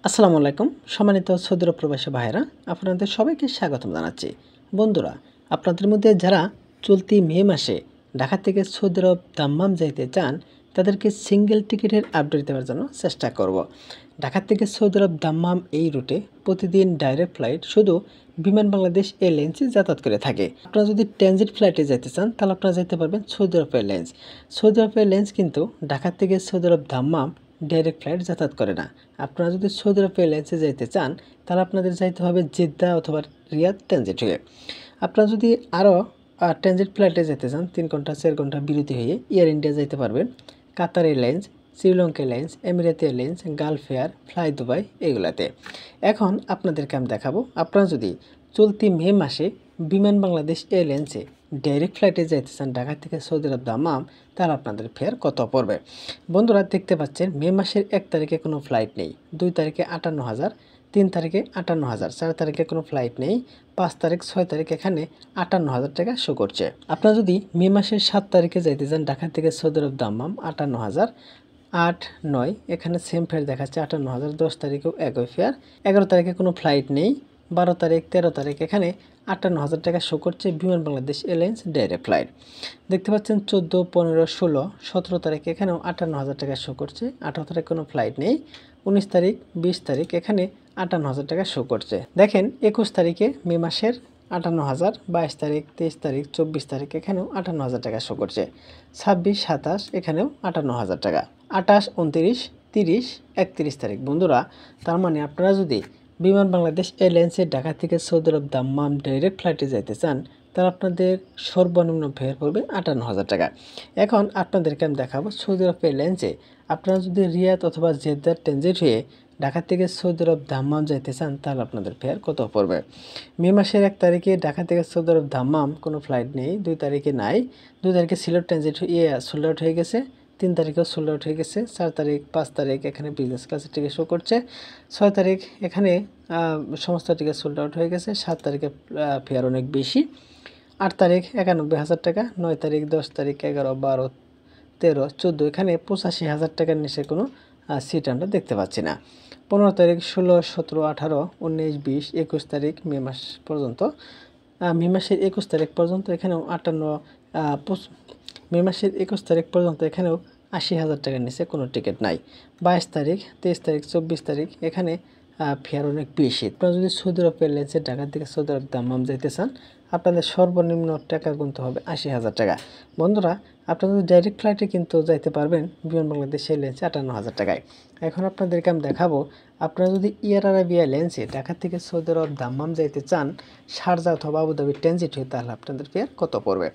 আসসালামু আলাইকুম সম্মানিত সৌদি আরব প্রবাসী ভাইরা আপনাদের সবাইকে স্বাগতম জানাচ্ছি। বন্ধুরা, আপনাদের মধ্যে যারা চলতি মে মাসে ঢাকা থেকে সৌদি আরব দাম্মাম যাইতে চান তাদেরকে সিঙ্গেল টিকিটের আপডেট দেওয়ার জন্য চেষ্টা করব। ঢাকা থেকে সৌদি আরব দাম্মাম এই রুটে প্রতিদিন ডাইরেক্ট ফ্লাইট শুধু বিমান বাংলাদেশ এয়ারলাইন্সে যাতায়াত করে থাকে। আপনারা যদি ট্রানজিট ফ্লাইটে যেতে চান তাহলে আপনারা যেতে পারবেন সৌদি আরব এয়ারলাইন্স। সৌদি আরব এয়ারলাইন্স কিন্তু ঢাকা থেকে সৌদি আরব দাম্মাম ডাইরেক্ট ফ্লাইট যাতায়াত করে না। আপনারা যদি সৌদি আরব এয়ারলাইন্সে যেতে চান তাহলে আপনাদের যাইতে হবে জেদ্দা অথবা রিয়াদ ট্রানজিট হয়ে। আপনারা যদি আরও ট্রানজিট ফ্লাইটে যেতে চান 3 ঘন্টা 4 ঘন্টা বিরতি হয়ে এয়ার ইন্ডিয়া যেতে পারবেন, কাতার airlines, Sri Lanka airlines, Emirate airlines, Gulf air, fly Dubai এগুলাতে। এখন আপনাদেরকে আমি দেখাবো আপনারা যদি চলতি মে মাসে বিমান বাংলাদেশ এয়ারলাইন্সে ডাইরেক্ট ফ্লাইটে যাইতে চান ঢাকা থেকে সৌদি আরব দাম্মাম তাহলে আপনাদের ফেয়ার কত পড়বে। বন্ধুরা, দেখতে পাচ্ছেন মে মাসের 1 তারিখে কোনো ফ্লাইট নেই, 2 তারিখে 58,000, 3 তারিখে 58,000, 4 তারিখে কোনো ফ্লাইট নেই, 5 তারিখ 6 তারিখ এখানে 58,000 টাকা শো করছে। আপনারা যদি মে মাসের 7 তারিখে যাইতে চান ঢাকা থেকে সৌদি আরব দাম্মাম 58,000, 8, 9 এখানে সেম ফেয়ার দেখাচ্ছে 58,000, 10 তারিখেও একই ফেয়ার, 11 তারিখে কোনো ফ্লাইট নেই, 12 তারিখ 13 তারিখ এখানে 58,000 টাকা শো করছে বিমান বাংলাদেশ এয়ারলাইন্স ডাইরেক্ট ফ্লাইট। দেখতে পাচ্ছেন 14, 15, 16, 17 তারিখ এখানেও 58,000 টাকা শো করছে, 18 তারিখ কোনো ফ্লাইট নেই, 19 তারিখ 20 তারিখ এখানে 58,000 টাকা শো করছে। দেখেন 21 তারিখে মে মাসের 58,000, 22 তারিখ 23 তারিখ 24 তারিখ এখানেও 58,000 টাকা শো করছে, 26, 27 এখানেও 58,000 টাকা, 28, 29, 30, 31 তারিখ। বন্ধুরা, তার মানে আপনারা যদি বিমান বাংলাদেশ এয়ারলাইন্সের ঢাকা থেকে সৌদি আরব দাম্মাম ডাইরেক্ট ফ্লাইটে যাইতে চান তাহলে আপনাদের সর্বনিম্ন ফেয়ার পড়বে 58,000 টাকা। এখন আপনাদেরকে আমি দেখাবো সৌদি আরব এয়ারলাইন্সে আপনারা যদি রিয়াদ অথবা জেদ্দার ট্রানজিট হয়ে ঢাকা থেকে সৌদি আরব দাম্মাম যাইতে চান তাহলে আপনাদের ফেয়ার কত পড়বে। মে মাসের 1 তারিখে ঢাকা থেকে সৌদি আরব দাম্মাম কোনো ফ্লাইট নেই, 2 তারিখে নাই, 2 তারিখে সিলেট ট্রানজিট সোল্ড আউট হয়ে গেছে, 3 তারিখেও সোল্ড আউট হয়ে গেছে, 4 তারিখ 5 তারিখ এখানে বিজনেস ক্লাসের টিকিট শো করছে, 6 তারিখ এখানে সমস্ত টিকিট সোল্ড আউট হয়ে গেছে, 7 তারিখে ফেয়ার অনেক বেশি, 8 তারিখ 91,000 টাকা, 9 তারিখ 10 তারিখ 11, 12, 13, 14 এখানে 85,000 টাকার নিচে কোনো সিট আমরা দেখতে পাচ্ছি না। 15 তারিখ 16, 17, 18, 19, 20, 21 তারিখ মে মাস পর্যন্ত, মে মাসের 21 তারিখ পর্যন্ত এখানেও 58, মে মাসের 21 তারিখ পর্যন্ত এখানেও 80,000 টাকার নিচে কোনো টিকিট নাই। 22 তারিখ 23 তারিখ 24 তারিখ এখানে ফেয়ার অনেক বেশি। আপনারা যদি সৌদি আরব এয়ারলাইন্সে ঢাকা থেকে সৌদি আরব দাম্মাম যেতে চান আপনাদের সর্বনিম্ন টাকা গুনতে হবে 80,000 টাকা। বন্ধুরা, আপনারা যদি ডাইরেক্ট ফ্লাইটে কিন্তু যাইতে পারবেন বিমান বাংলাদেশ এয়ারলাইন্সে 58,000 টাকায়। এখন আপনাদেরকে আমি দেখাবো আপনারা যদি এয়ার আরাবিয়া এয়ারলাইন্সে ঢাকা থেকে সৌদি আরব দাম্মাম যাইতে চান শারজা অথবা আবুধাবি ট্রানজিট হয়ে তাহলে আপনাদের ফেয়ার কত পড়বে।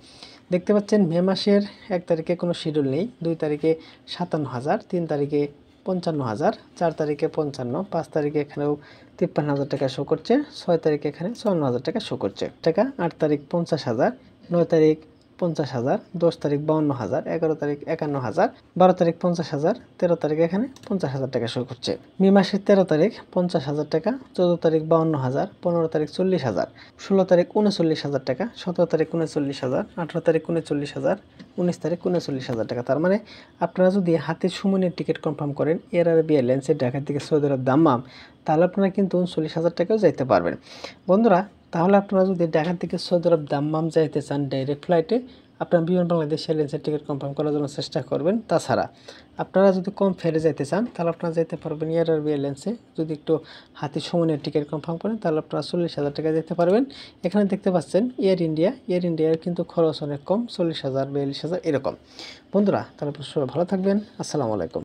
দেখতে পাচ্ছেন মে মাসের 1 তারিখে কোনো শিডিউল নেই, 2 তারিখে 57,000, 3 তারিখে 55,000, 4 তারিখে 55, 5 তারিখে এখানেও 53,000 টাকা শো করছে, 6 তারিখে এখানে 54,000 টাকা শো করছে টাকা, 8 তারিখ 50,000, 9 তারিখ 50,000, 10 তারিখ 52,000, 11 তারিখ 51,000, 12 তারিখ 50,000, 13 তারিখ এখানে 50,000 টাকা শো করছে। মে মাসের 13 তারিখ 50,000 টাকা, 14 তারিখ 52,000, 15 তারিখ 40,000, 16 তারিখ 39,000 টাকা, 17 তারিখ 39,000, 18 তারিখ 39,000, 19 তারিখ 39,000 টাকা। তার মানে আপনারা যদি হাতে সুমনের টিকিট কনফার্ম করেন এয়ার আরাবিয়া এয়ারলাইন্সের ঢাকা থেকে সৌদি আরব দাম্মাম তাহলে আপনারা কিন্তু 39,000 টাকাও যাইতে পারবেন। বন্ধুরা, তাহলে আপনারা যদি ঢাকা থেকে সৌদি আরব দাম্মাম যাইতে চান ডাইরেক্ট ফ্লাইটে আপনার বিমান বাংলাদেশ এয়ারলাইন্সের টিকিট কনফার্ম করার জন্য চেষ্টা করবেন। তাছাড়া আপনারা যদি কম ফেয়ারে যাইতে চান তাহলে আপনারা যাইতে পারবেন এয়ার আরাবিয়া এয়ারলাইন্সে। যদি একটু হাতে সময়ের টিকিট কনফার্ম করেন তাহলে আপনারা 40,000 টাকা যেতে পারবেন। এখানে দেখতে পাচ্ছেন এয়ার ইন্ডিয়ার কিন্তু খরচ অনেক কম, 40,000, 42,000 এরকম। বন্ধুরা, তাহলে সবাই ভালো থাকবেন। আসসালামু আলাইকুম।